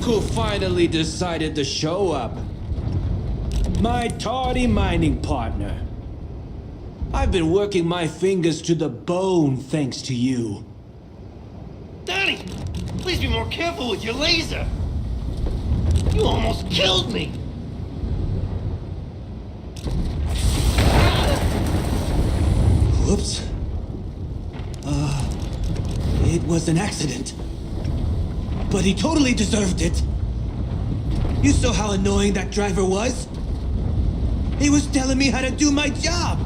who finally decided to show up. My tardy mining partner. I've been working my fingers to the bone thanks to you. Donnie, please be more careful with your laser. You almost killed me. Whoops. It was an accident. But he totally deserved it. You saw how annoying that driver was? He was telling me how to do my job.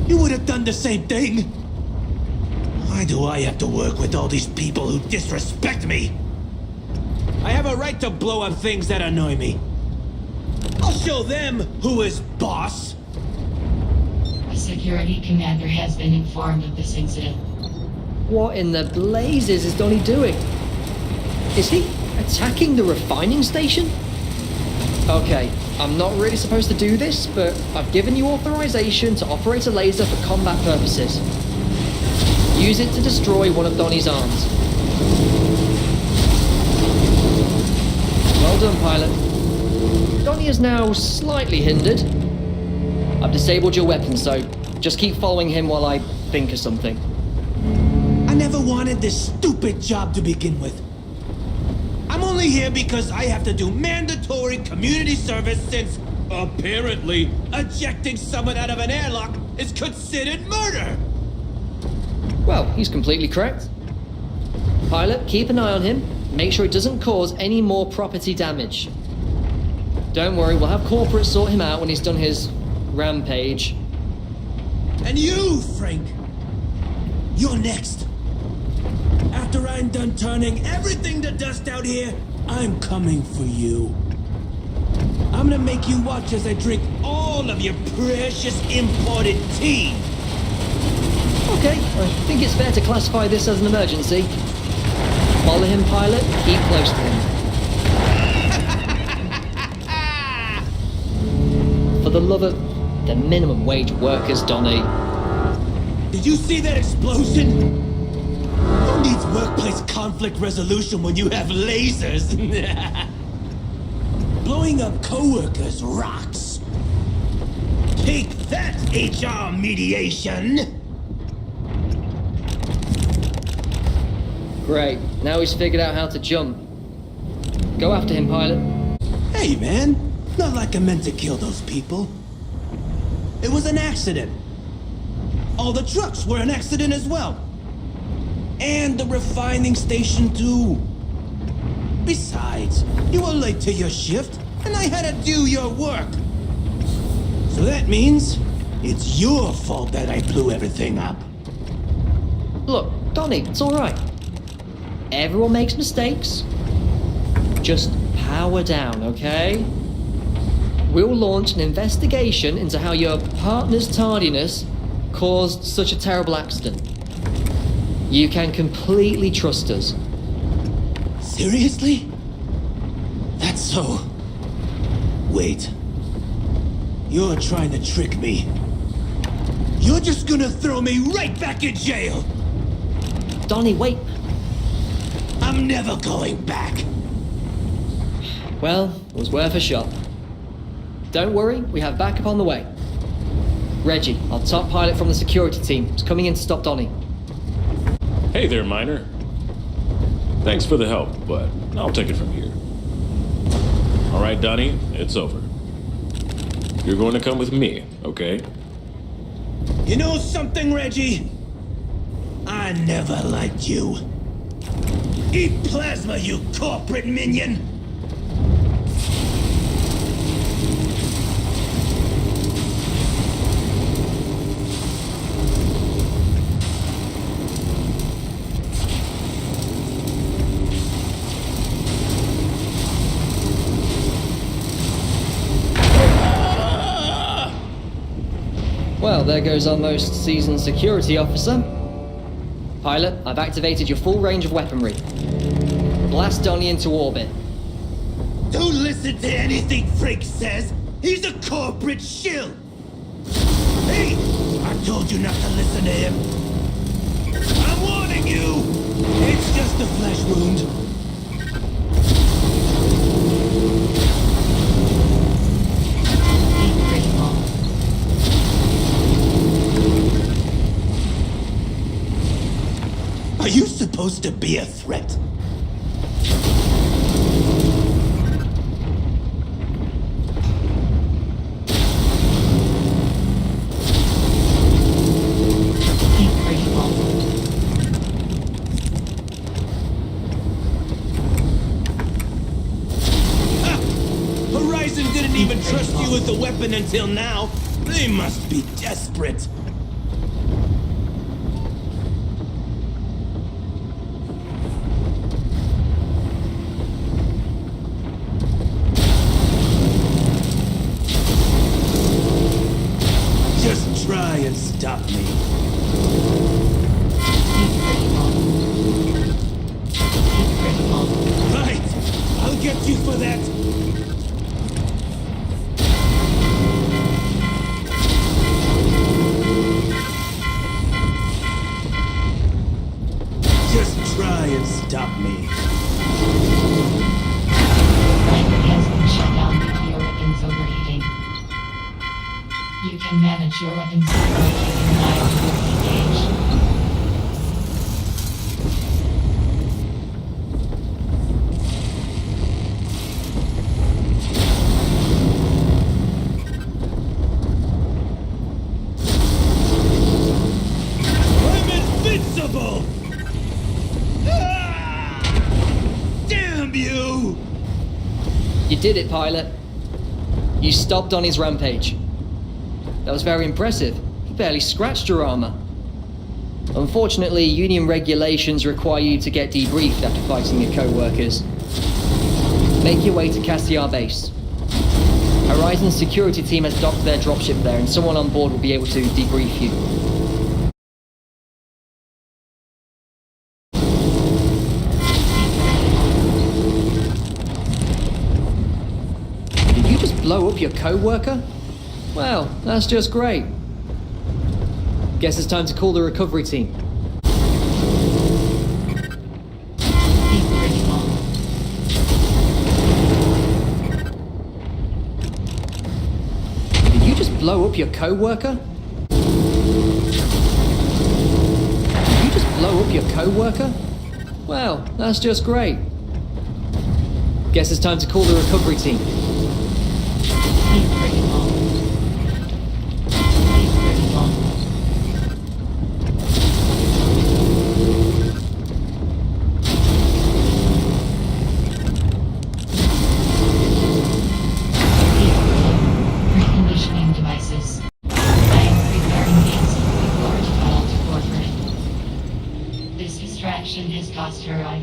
You would have done the same thing. Why do I have to work with all these people who disrespect me? I have a right to blow up things that annoy me. I'll show them who is boss. The security commander has been informed of this incident. What in the blazes is Donnie doing? Is he attacking the refining station? Okay, I'm not really supposed to do this, but I've given you authorization to operate a laser for combat purposes. Use it to destroy one of Donnie's arms. Well done, pilot. Donnie is now slightly hindered. I've disabled your weapon, so just keep following him while I think of something. I never wanted this stupid job to begin with. I'm only here because I have to do mandatory community service since, apparently, ejecting someone out of an airlock is considered murder! Well, he's completely correct. Pilot, keep an eye on him. Make sure it doesn't cause any more property damage. Don't worry, we'll have corporate sort him out when he's done his rampage. And you, Frank! You're next. After I'm done turning everything to dust out here, I'm coming for you. I'm gonna make you watch as I drink all of your precious imported tea. Okay, I think it's fair to classify this as an emergency. Follow him, pilot. Keep close to him. For the love of the minimum wage workers, Donnie. Did you see that explosion? Who needs workplace conflict resolution when you have lasers? Blowing up coworkers rocks. Take that, HR mediation! Great. Now he's figured out how to jump. Go after him, pilot. Hey, man. Not like I meant to kill those people. It was an accident. All the trucks were an accident as well. And the refining station, too. Besides, you were late to your shift, and I had to do your work. So that means it's your fault that I blew everything up. Look, Donnie, it's all right. Everyone makes mistakes. Just power down, okay? We'll launch an investigation into how your partner's tardiness caused such a terrible accident. You can completely trust us. Seriously? That's so... Wait. You're trying to trick me. You're just gonna throw me right back in jail! Donnie, wait. I'm never going back. Well, it was worth a shot. Don't worry, we have backup on the way. Reggie, our top pilot from the security team, is coming in to stop Donnie. Hey there, Miner. Thanks for the help, but I'll take it from here. All right, Donnie, it's over. You're going to come with me, okay? You know something, Reggie? I never liked you. Eat plasma, you corporate minion! Well, there goes our most seasoned security officer. Pilot, I've activated your full range of weaponry. Blast Donnie into orbit. Don't listen to anything Frank says! He's a corporate shill! Hey! I told you not to listen to him! I'm warning you! It's just a flesh wound. Are you supposed to be a threat? Keep critical. Ha! Horizon didn't even trust you with the weapon until now. They must be desperate. Just try and stop me. Keep critical. Keep critical. Right! I'll get you for that! Just try and stop me. Timer has been shut down due to your weapons overheating. You can manage your weapons overheating while engaged. I'm invincible! Ah! Damn you! You did it, pilot. You stopped on his rampage. That was very impressive. He barely scratched your armor. Unfortunately, Union regulations require you to get debriefed after fighting your co-workers. Make your way to Cassiar base. Horizon's security team has docked their dropship there, and someone on board will be able to debrief you. Did you just blow up your co-worker? Well, that's just great. Guess it's time to call the recovery team. Keep critical. Did you just blow up your co-worker? Did you just blow up your co-worker? Well, that's just great. Guess it's time to call the recovery team. Keep critical. Keep critical. Reconditioning devices. I am preparing the instantly large file to corporate. This distraction has cost her life.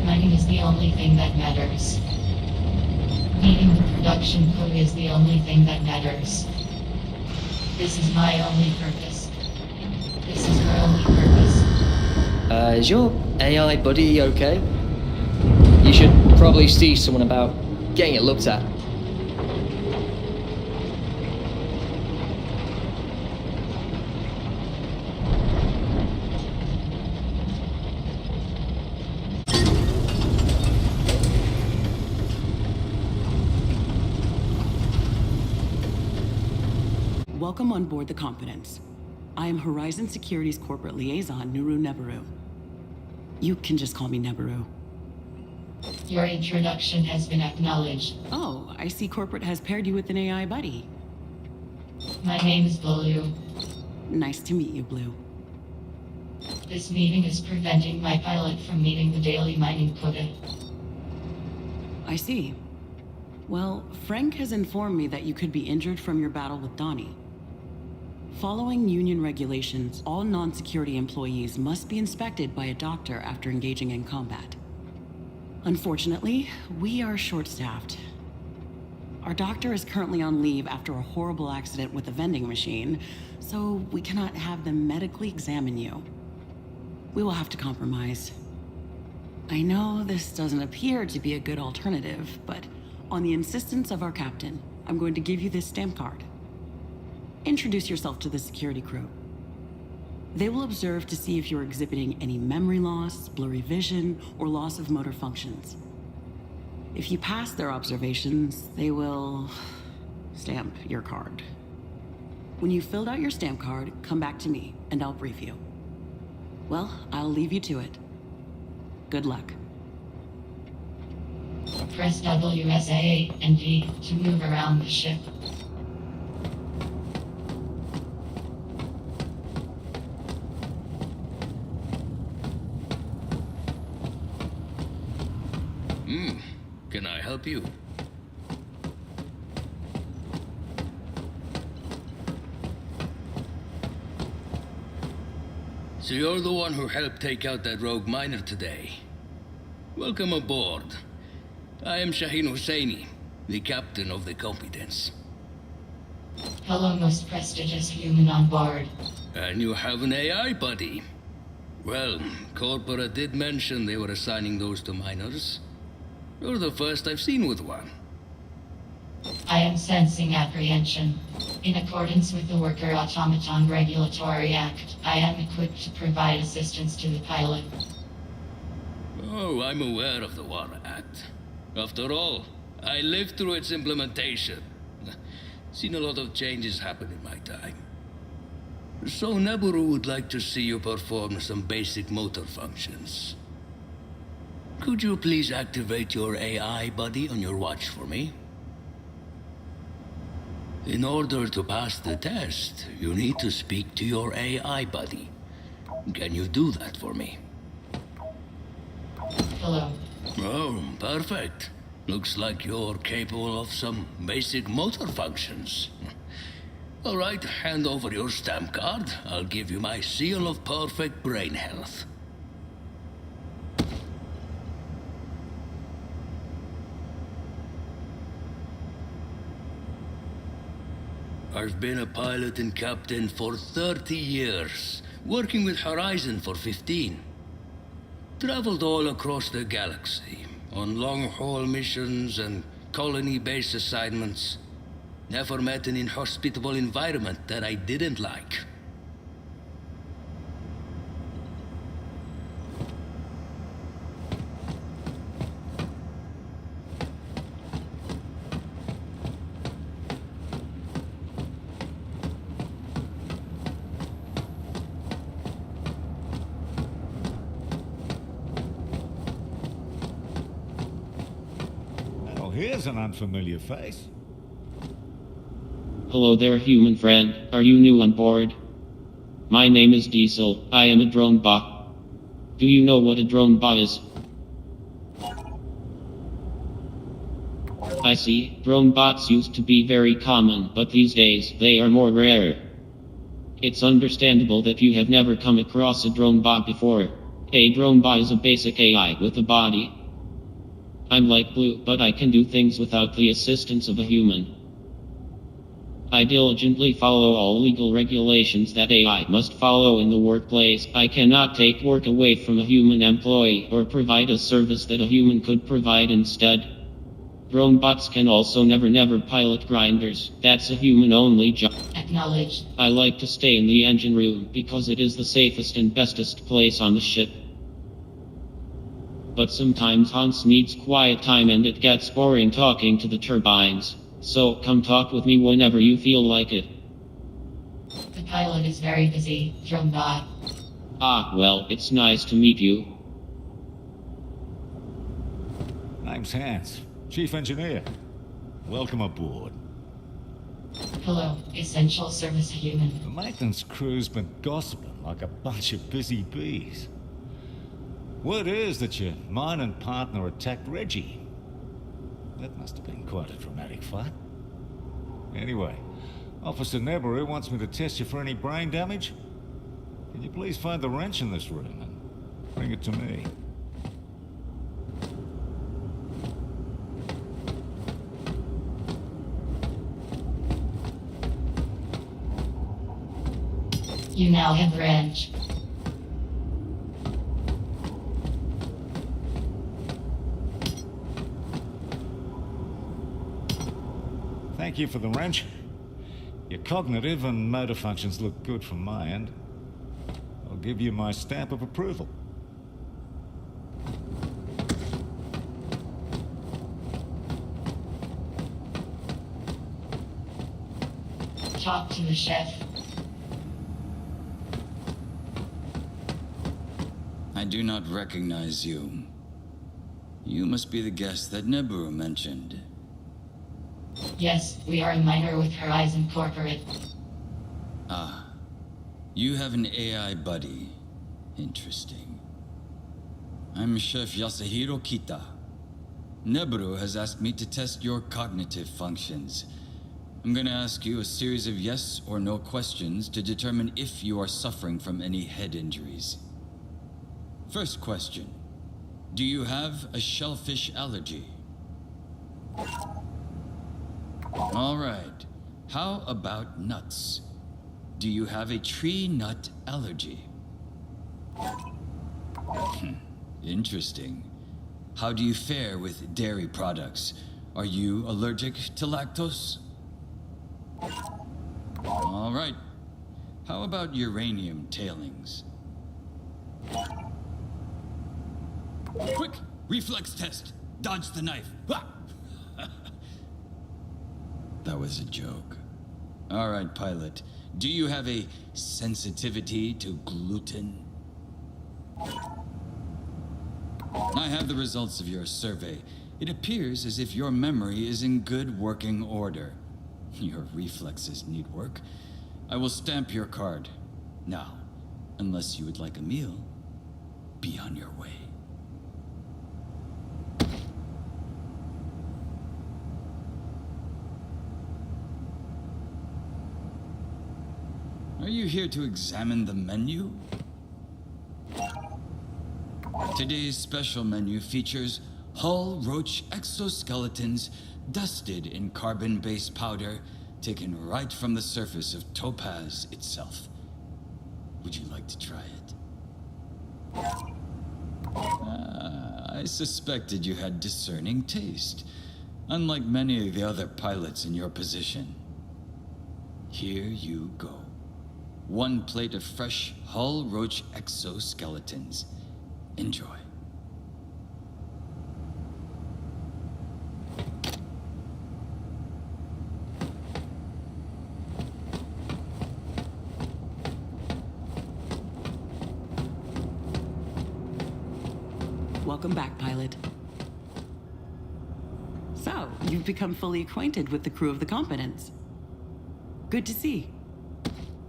Money is the only thing that matters. Meeting the production crew is the only thing that matters. This is my only purpose. This is her only purpose. Is your AI buddy okay? You should probably see someone about getting it looked at. Welcome on board the Confidence. I am Horizon Security's corporate liaison, Nuru Nebaru. You can just call me Nebaru. Your introduction has been acknowledged. Oh, I see corporate has paired you with an AI buddy. My name is Blue. Nice to meet you, Blue. This meeting is preventing my pilot from meeting the daily mining quota. I see. Well, Frank has informed me that you could be injured from your battle with Donnie. Following union regulations, all non-security employees must be inspected by a doctor after engaging in combat. Unfortunately, we are short-staffed. Our doctor is currently on leave after a horrible accident with a vending machine, so we cannot have them medically examine you. We will have to compromise. I know this doesn't appear to be a good alternative, but on the insistence of our captain, I'm going to give you this stamp card. Introduce yourself to the security crew. They will observe to see if you're exhibiting any memory loss, blurry vision, or loss of motor functions. If you pass their observations, they will stamp your card. When you filled out your stamp card, come back to me, and I'll brief you. Well, I'll leave you to it. Good luck. Press WSA and V to move around the ship. Can I help you? So you're the one who helped take out that rogue miner today. Welcome aboard. I am Shaheen Husseini, the captain of the Competence. Hello, most prestigious human on board. And you have an AI buddy. Well, Corpora did mention they were assigning those to miners. You're the first I've seen with one. I am sensing apprehension. In accordance with the Worker Automaton Regulatory Act, I am equipped to provide assistance to the pilot. Oh, I'm aware of the War Act. After all, I lived through its implementation. Seen a lot of changes happen in my time. So Neburu would like to see you perform some basic motor functions. Could you please activate your AI buddy on your watch for me? In order to pass the test, you need to speak to your AI buddy. Can you do that for me? Hello. Oh, perfect. Looks like you're capable of some basic motor functions. All right, hand over your stamp card. I'll give you my seal of perfect brain health. I've been a pilot and captain for 30 years, working with Horizon for 15. Traveled all across the galaxy, on long-haul missions and colony-based assignments. Never met an inhospitable environment that I didn't like. Well, here's an unfamiliar face. Hello there, human friend. Are you new on board? My name is Diesel. I am a drone bot. Do you know what a drone bot is? I see. Drone bots used to be very common, but these days, they are more rare. It's understandable that you have never come across a drone bot before. A drone bot is a basic AI with a body. I'm like Blue, but I can do things without the assistance of a human. I diligently follow all legal regulations that AI must follow in the workplace. I cannot take work away from a human employee or provide a service that a human could provide instead. Drone bots can also never pilot grinders. That's a human-only job. Acknowledged. I like to stay in the engine room because it is the safest and bestest place on the ship. But sometimes Hans needs quiet time and it gets boring talking to the turbines. So come talk with me whenever you feel like it. The pilot is very busy, drone bot. Ah, well, it's nice to meet you. Name's Hans, Chief Engineer. Welcome aboard. Hello, essential service human. The maintenance crew's been gossiping like a bunch of busy bees. Word is that your mining partner attacked Reggie. That must have been quite a dramatic fight. Anyway, Officer Neburu wants me to test you for any brain damage. Can you please find the wrench in this room and bring it to me? You now have the wrench. Thank you for the wrench. Your cognitive and motor functions look good from my end. I'll give you my stamp of approval. talk to the chef. I do not recognize you. You must be the guest that Neburu mentioned. Yes, we are a miner with Horizon Corporate. Ah. You have an AI buddy. Interesting. I'm Chef Yasuhiro Kita. Neburu has asked me to test your cognitive functions. I'm gonna ask you a series of yes or no questions to determine if you are suffering from any head injuries. First question. Do you have a shellfish allergy? All right. How about nuts? Do you have a tree nut allergy? Interesting. How do you fare with dairy products? Are you allergic to lactose? All right. How about uranium tailings? Quick! Reflex test! Dodge the knife! Ha! That was a joke. All right, pilot. Do you have a sensitivity to gluten? I have the results of your survey. It appears as if your memory is in good working order. Your reflexes need work. I will stamp your card. Now, unless you would like a meal, be on your way. Are you here to examine the menu? Today's special menu features hull roach exoskeletons dusted in carbon-based powder taken right from the surface of Topaz itself. Would you like to try it? I suspected you had discerning taste, unlike many of the other pilots in your position. Here you go. 1 plate of fresh hull roach exoskeletons. Enjoy. Welcome back, pilot. So, you've become fully acquainted with the crew of the Competence. Good to see.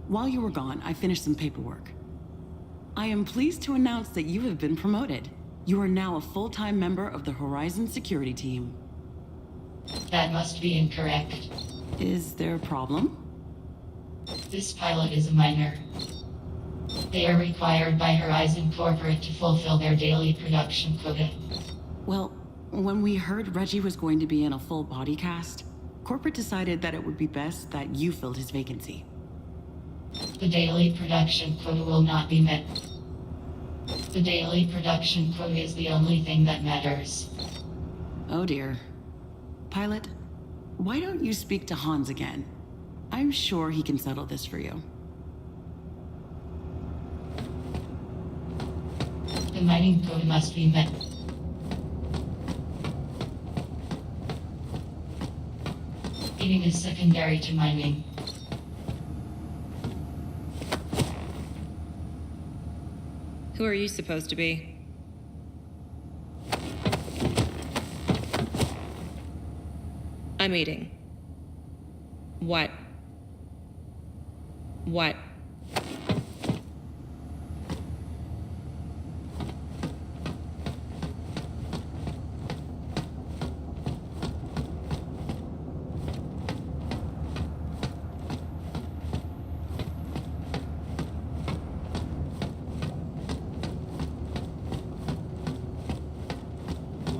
While you were gone, I finished some paperwork. I am pleased to announce that you have been promoted. You are now a full-time member of the Horizon security team. That must be incorrect. Is there a problem? This pilot is a minor. They are required by Horizon Corporate to fulfill their daily production quota. Well, when we heard Reggie was going to be in a full body cast, Corporate decided that it would be best that you filled his vacancy. The daily production quota will not be met. The daily production quota is the only thing that matters. Oh dear. Pilot, why don't you speak to Hans again? I'm sure he can settle this for you. The mining quota must be met. Eating is secondary to mining. Who are you supposed to be? I'm eating. What? What?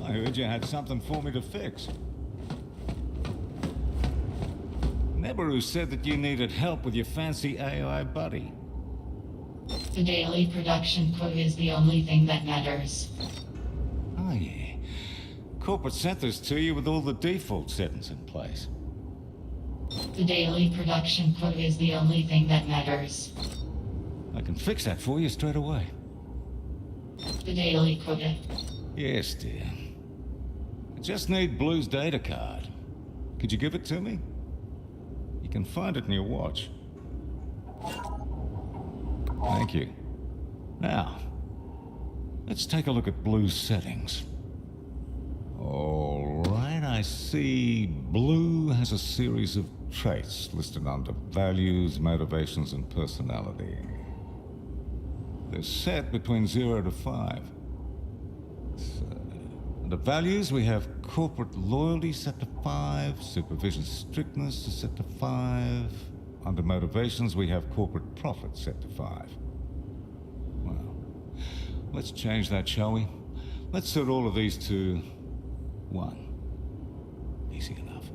I heard you had something for me to fix. Neburu said that you needed help with your fancy AI buddy. The daily production quota is the only thing that matters. Oh, yeah. Corporate sent this to you with all the default settings in place. The daily production quota is the only thing that matters. I can fix that for you straight away. The daily quota. Yes, dear. I just need Blue's data card. Could you give it to me? You can find it in your watch. Thank you. Now, let's take a look at Blue's settings. All right, I see Blue has a series of traits listed under values, motivations, and personality. They're set between 0 to 5. So, under values, we have corporate loyalty set to 5, supervision strictness is set to 5. Under motivations, we have corporate profit set to 5. Well, let's change that, shall we? Let's set all of these to 1. Easy enough.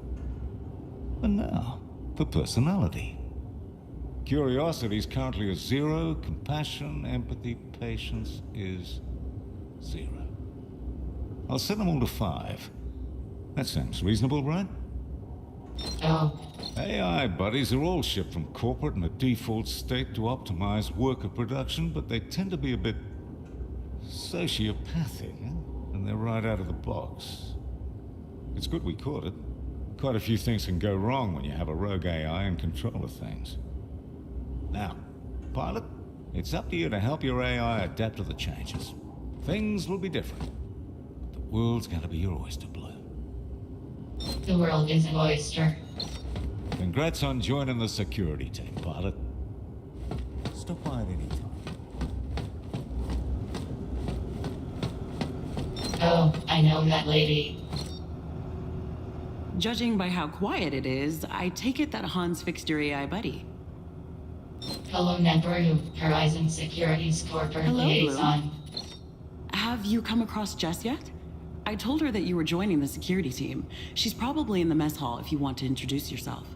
And now, for personality. Curiosity is currently a 0, compassion, empathy, patience is 0. I'll set them all to 5. That sounds reasonable, right? Oh, AI buddies are all shipped from corporate in a default state to optimize worker production, but they tend to be a bit sociopathic, and they're right out of the box. It's good we caught it. Quite a few things can go wrong when you have a rogue AI in control of things. Now, pilot, it's up to you to help your AI adapt to the changes. Things will be different. The world's gonna be your oyster, Blue. the world is an oyster. Congrats on joining the security team, pilot. Stop by at any time. Oh, I know that lady. Judging by how quiet it is, I take it that Hans fixed your AI buddy. Hello, Nebru, Horizon Security's corporate Hello, liaison. Have you come across Jess yet? I told her that you were joining the security team. She's probably in the mess hall if you want to introduce yourself.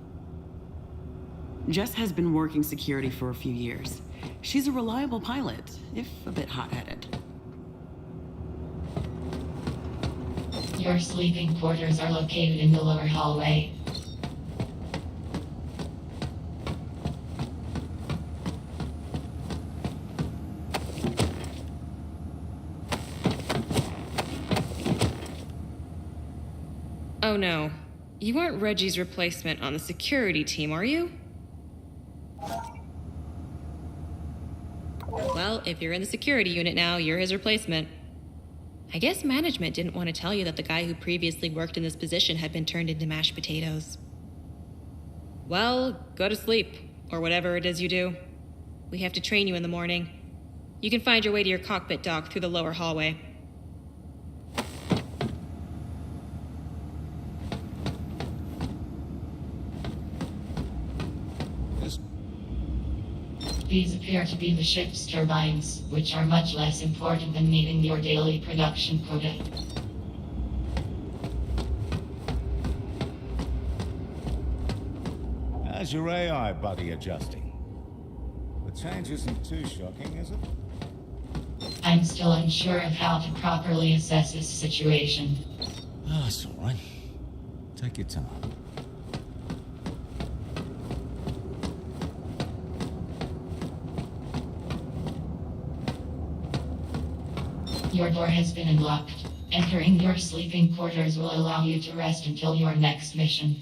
Jess has been working security for a few years. She's a reliable pilot, if a bit hot-headed. Your sleeping quarters are located in the lower hallway. Oh no. You aren't Reggie's replacement on the security team, are you? Well, if you're in the security unit now, you're his replacement. I guess management didn't want to tell you that the guy who previously worked in this position had been turned into mashed potatoes. Well, go to sleep, or whatever it is you do. We have to train you in the morning. You can find your way to your cockpit dock through the lower hallway. These appear to be the ship's turbines, which are much less important than meeting your daily production quota. How's your AI buddy adjusting? The change isn't too shocking, is it? I'm still unsure of how to properly assess this situation. Oh, it's all right. Take your time. Your door has been unlocked. Entering your sleeping quarters will allow you to rest until your next mission.